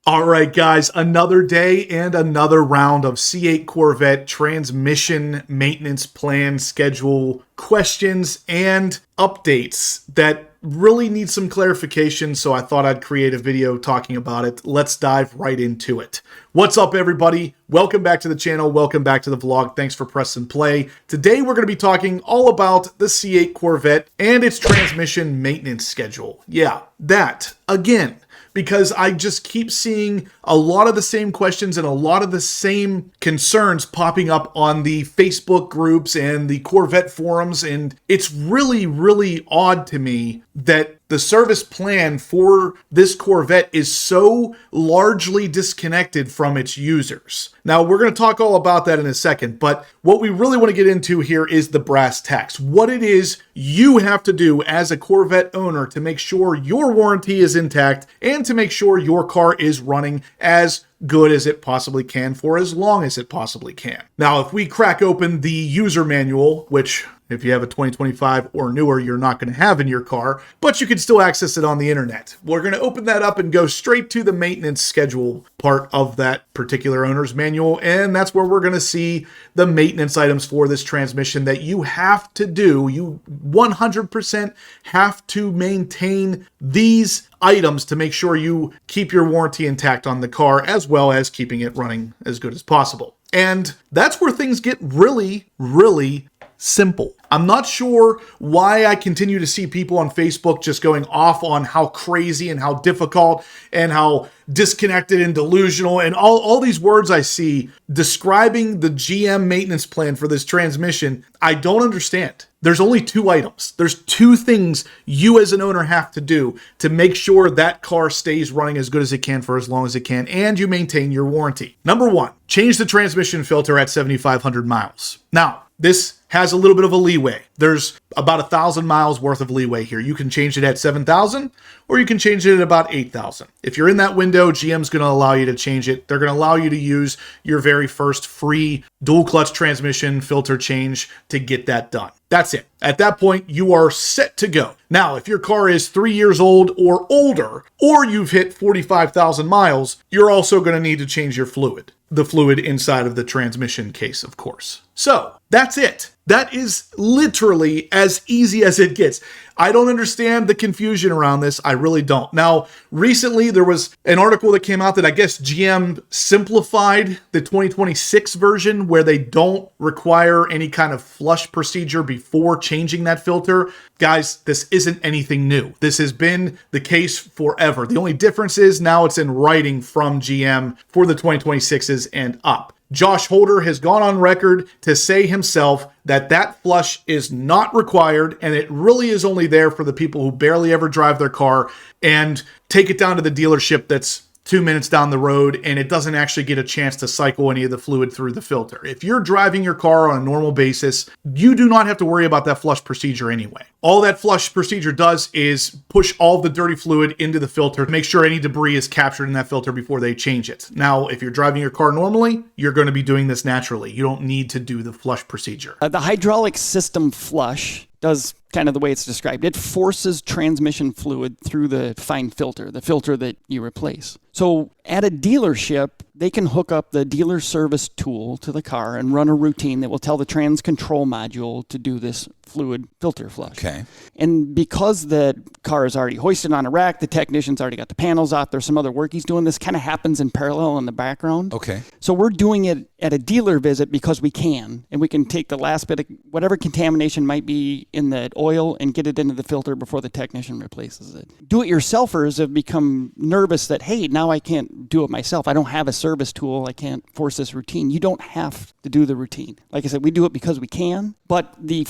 All right, guys, another day and another round of C8 Corvette transmission maintenance plan schedule questions and updates that really need some clarification, so I thought I'd create a video talking about it. Let's dive right into it. What's up, everybody? Welcome back to the channel. Welcome back to the vlog. Thanks for pressing play. Today, we're going to be talking all about the C8 Corvette and its transmission maintenance schedule. Yeah, that again. Because I just keep seeing a lot of the same questions and a lot of the same concerns popping up on the Facebook groups and the Corvette forums. And it's really, really odd to me that the service plan for this Corvette is so largely disconnected from its users. Now, we're going to talk all about that in a second, but what we really want to get into here is the brass tacks. What it is you have to do as a Corvette owner to make sure your warranty is intact and to make sure your car is running as good as it possibly can for as long as it possibly can. Now, if we crack open the user manual, which if you have a 2025 or newer, you're not going to have in your car, but you can still access it on the internet. We're going to open that up and go straight to the maintenance schedule part of that particular owner's manual, and that's where we're going to see the maintenance items for this transmission that you have to do. You 100% have to maintain these items to make sure you keep your warranty intact on the car, as well as keeping it running as good as possible. And that's where things get really, really simple. I'm not sure why I continue to see people on Facebook just going off on how crazy and how difficult and how disconnected and delusional and all these words I see describing the GM maintenance plan for this transmission. I don't understand. There's only two items. There's two things you as an owner have to do to make sure that car stays running as good as it can for as long as it can and you maintain your warranty. Number one, change the transmission filter at 7,500 miles. Now, this has a little bit of a leeway. There's about 1,000 miles worth of leeway here. You can change it at 7,000 or you can change it at about 8,000. If you're in that window, GM's going to allow you to change it. They're going to allow you to use your very first free dual clutch transmission filter change to get that done. That's it. At that point, you are set to go. Now, if your car is 3 years old or older, or you've hit 45,000 miles, you're also going to need to change your fluid. The fluid inside of the transmission case, of course. So, that's it. That is literally as easy as it gets. I don't understand the confusion around this. I really don't. Now, recently there was an article that came out that I guess GM simplified the 2026 version where they don't require any kind of flush procedure before changing that filter. Guys, this isn't anything new. This has been the case forever. The only difference is now it's in writing from GM for the 2026s and up. Josh Holder has gone on record to say himself that that flush is not required and it really is only there for the people who barely ever drive their car and take it down to the dealership that's 2 minutes down the road and it doesn't actually get a chance to cycle any of the fluid through the filter. If you're driving your car on a normal basis, you do not have to worry about that flush procedure anyway. All that flush procedure does is push all the dirty fluid into the filter to make sure any debris is captured in that filter before they change it. Now, if you're driving your car normally, you're going to be doing this naturally. You don't need to do the flush procedure. The hydraulic system flush does kind of the way it's described. It forces transmission fluid through the fine filter, the filter that you replace. So at a dealership, they can hook up the dealer service tool to the car and run a routine that will tell the trans control module to do this fluid filter flush. Okay. And because the car is already hoisted on a rack, the technician's already got the panels off, there's some other work he's doing. This kind of happens in parallel in the background. Okay. So we're doing it at a dealer visit because we can, and we can take the last bit of whatever contamination might be in the oil and get it into the filter before the technician replaces it. Do-it-yourselfers have become nervous that, hey, now I can't do it myself. I don't have a service tool. I can't force this routine. You don't have to do the routine. Like I said, we do it because we can, but the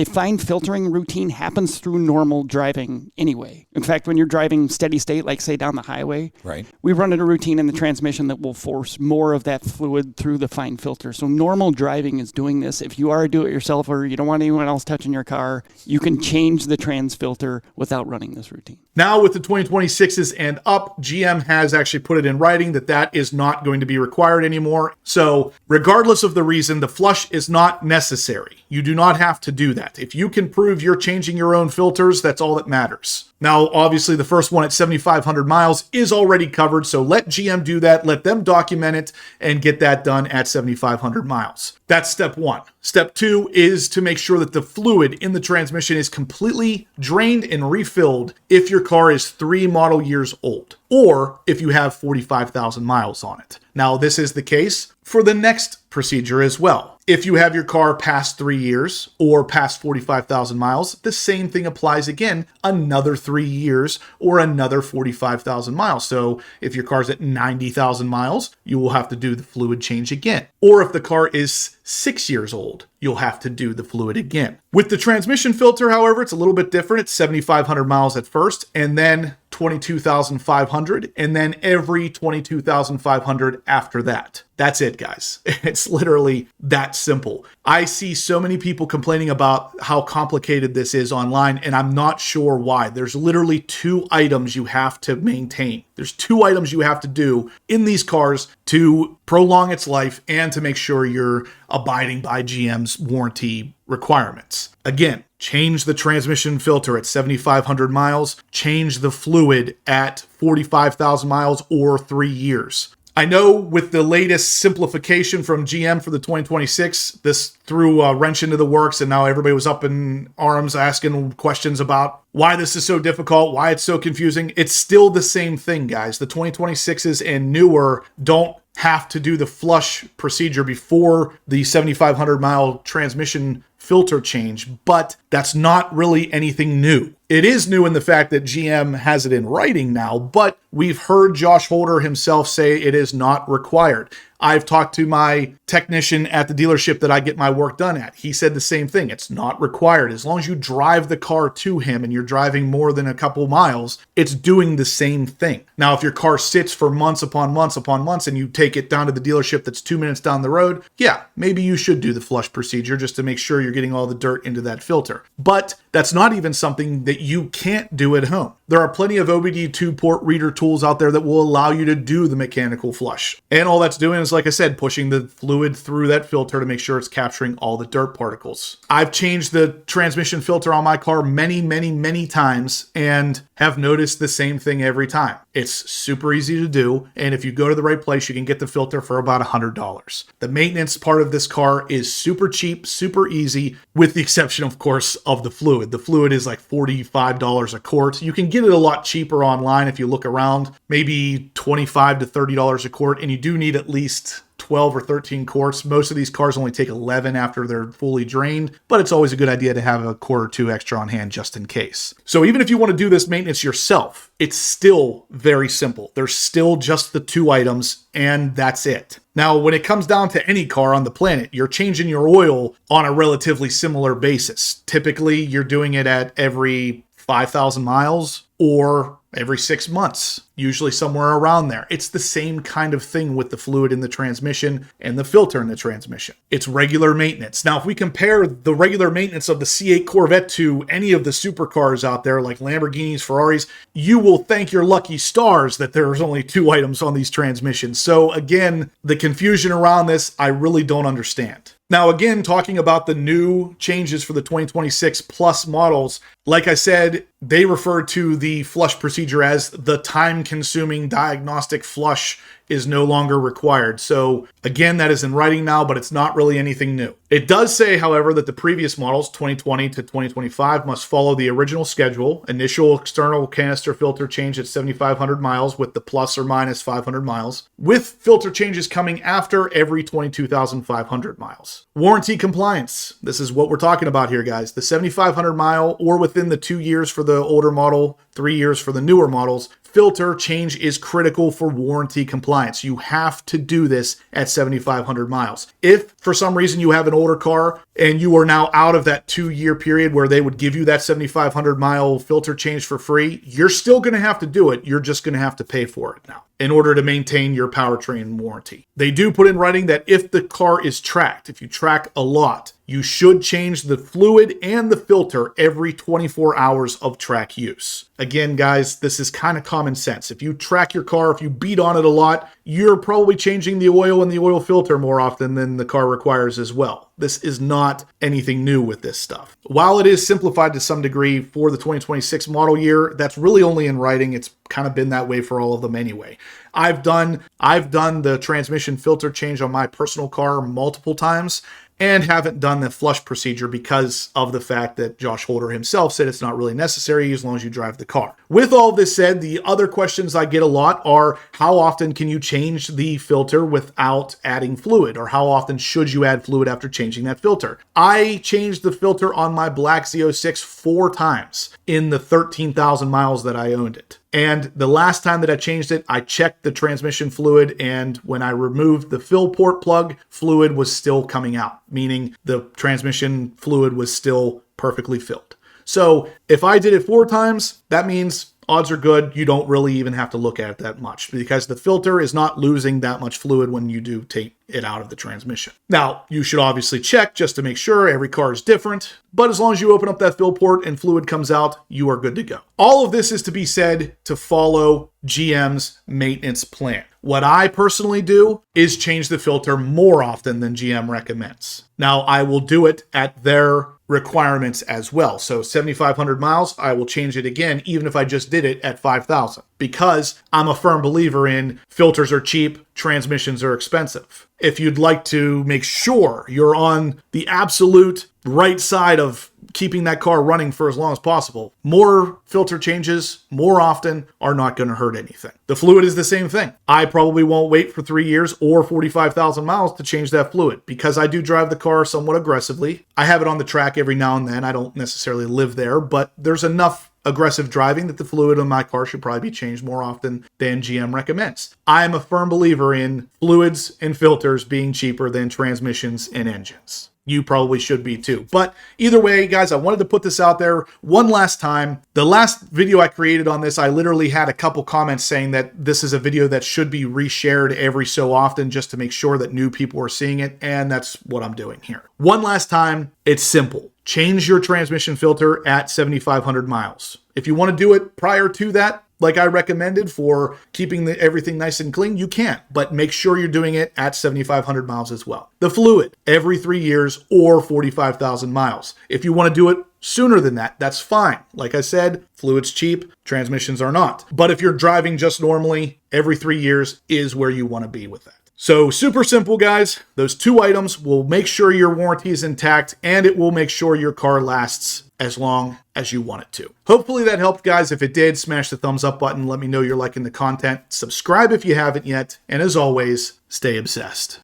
fine filtering routine happens through normal driving anyway. In fact, when you're driving steady state, like say down the highway, right, we run a routine in the transmission that will force more of that fluid through the fine filter. So normal driving is doing this. If you are a do-it-yourselfer, you don't want anyone else touching your car, you can change the trans filter without running this routine. Now with the 2026s and up, GM has actually put it in writing that that is not going to be required anymore. So regardless of the reason, the flush is not necessary. You do not have to do that. If you can prove you're changing your own filters, that's all that matters. Now, obviously, the first one at 7,500 miles is already covered, so let GM do that. Let them document it and get that done at 7,500 miles. That's step one. Step two is to make sure that the fluid in the transmission is completely drained and refilled if your car is 3 model years old, or if you have 45,000 miles on it. Now, this is the case for the next procedure as well. If you have your car past 3 years or past 45,000 miles, the same thing applies again, another 3 years or another 45,000 miles. So if your car's at 90,000 miles, you will have to do the fluid change again. Or if the car is 6 years old, you'll have to do the fluid again. With the transmission filter, however, it's a little bit different. It's 7,500 miles at first, and then 22,500, and then every 22,500 after that. That's it, guys. It's literally that simple. I see so many people complaining about how complicated this is online, and I'm not sure why. There's literally 2 items you have to maintain. There's 2 items you have to do in these cars to prolong its life and to make sure you're abiding by GM's warranty requirements. Again, change the transmission filter at 7,500 miles, change the fluid at 45,000 miles or 3 years. I know with the latest simplification from GM for the 2026, this threw a wrench into the works, and now everybody was up in arms asking questions about why this is so difficult, why it's so confusing. It's still the same thing, guys. The 2026s and newer don't have to do the flush procedure before the 7,500 mile transmission filter change, but that's not really anything new. It is new in the fact that GM has it in writing now, but we've heard Josh Holder himself say it is not required. I've talked to my technician at the dealership that I get my work done at. He said the same thing. It's not required. As long as you drive the car to him and you're driving more than a couple miles, it's doing the same thing. Now, if your car sits for months upon months upon months and you take it down to the dealership that's 2 minutes down the road, yeah, maybe you should do the flush procedure just to make sure you're getting all the dirt into that filter. But that's not even something that you can't do at home. There are plenty of OBD2 port reader tools out there that will allow you to do the mechanical flush. And all that's doing is, like I said, pushing the fluid through that filter to make sure it's capturing all the dirt particles. I've changed the transmission filter on my car many times and have noticed the same thing every time. It's super easy to do, and if you go to the right place, you can get the filter for about $100. The maintenance part of this car is super cheap, super easy, with the exception, of course, of the fluid. The fluid is like $45 a quart. You can get it a lot cheaper online if you look around, maybe $25 to $30 a quart, and you do need at least 12 or 13 quarts. Most of these cars only take 11 after they're fully drained, but it's always a good idea to have a quart or 2 extra on hand just in case. So even if you want to do this maintenance yourself, it's still very simple. There's still just the 2 items, and that's it. Now, when it comes down to any car on the planet, you're changing your oil on a relatively similar basis. Typically, you're doing it at every 5,000 miles or every 6 months, usually somewhere around there. It's the same kind of thing with the fluid in the transmission and the filter in the transmission. It's regular maintenance. Now, if we compare the regular maintenance of the C8 Corvette to any of the supercars out there, like Lamborghinis, Ferraris, you will thank your lucky stars that there's only 2 items on these transmissions. So again, the confusion around this, I really don't understand. Now, again, talking about the new changes for the 2026 plus models, like I said, they refer to the flush procedure as the time-consuming diagnostic flush is no longer required. So again, that is in writing now, but it's not really anything new. It does say, however, that the previous models, 2020 to 2025, must follow the original schedule. Initial external canister filter change at 7,500 miles with the plus or minus 500 miles, with filter changes coming after every 22,500 miles. Warranty compliance. This is what we're talking about here, guys. The 7,500 mile or within the 2 years for the older model, 3 years for the newer models, filter change is critical for warranty compliance. You have to do this at 7,500 miles. If for some reason you have an older car and you are now out of that 2-year period where they would give you that 7,500 mile filter change for free, you're still going to have to do it. You're just going to have to pay for it now in order to maintain your powertrain warranty. They do put in writing that if the car is tracked, if you track a lot, you should change the fluid and the filter every 24 hours of track use. Again, guys, this is kind of common sense. If you track your car, if you beat on it a lot, you're probably changing the oil and the oil filter more often than the car requires as well. This is not anything new with this stuff. While it is simplified to some degree for the 2026 model year, that's really only in writing. It's kind of been that way for all of them anyway. I've done the transmission filter change on my personal car multiple times, and haven't done the flush procedure because of the fact that Josh Holder himself said it's not really necessary as long as you drive the car. With all this said, the other questions I get a lot are, how often can you change the filter without adding fluid? Or how often should you add fluid after changing that filter? I changed the filter on my black Z06 4 times in the 13,000 miles that I owned it. And the last time that I changed it, I checked the transmission fluid, and when I removed the fill port plug, fluid was still coming out, meaning the transmission fluid was still perfectly filled. So if I did it 4 times, that means odds are good you don't really even have to look at it that much, because the filter is not losing that much fluid when you do take it out of the transmission. Now, you should obviously check just to make sure. Every car is different, but as long as you open up that fill port and fluid comes out, you are good to go. All of this is to be said to follow GM's maintenance plan. What I personally do is change the filter more often than GM recommends. Now, I will do it at their requirements as well. So 7,500 miles, I will change it again, even if I just did it at 5,000, because I'm a firm believer in filters are cheap, transmissions are expensive. If you'd like to make sure you're on the absolute right side of keeping that car running for as long as possible, more filter changes more often are not going to hurt anything. The fluid is the same thing. I probably won't wait for 3 years or 45,000 miles to change that fluid, because I do drive the car somewhat aggressively. I have it on the track every now and then. I don't necessarily live there, but there's enough aggressive driving that the fluid on my car should probably be changed more often than GM recommends. I am a firm believer in fluids and filters being cheaper than transmissions and engines. You probably should be too. But either way, guys, I wanted to put this out there one last time. The last video I created on this, I literally had a couple comments saying that this is a video that should be reshared every so often just to make sure that new people are seeing it, and that's what I'm doing here. One last time, it's simple. Change your transmission filter at 7,500 miles. If you want to do it prior to that, like I recommended for keeping everything nice and clean, you can, but make sure you're doing it at 7,500 miles as well. The fluid, every 3 years or 45,000 miles. If you want to do it sooner than that, that's fine. Like I said, fluid's cheap, transmissions are not. But if you're driving just normally, every 3 years is where you want to be with that. So super simple, guys. Those 2 items will make sure your warranty is intact, and it will make sure your car lasts as long as you want it to. Hopefully that helped, guys. If it did, smash the thumbs up button. Let me know you're liking the content. Subscribe if you haven't yet. And as always, stay obsessed.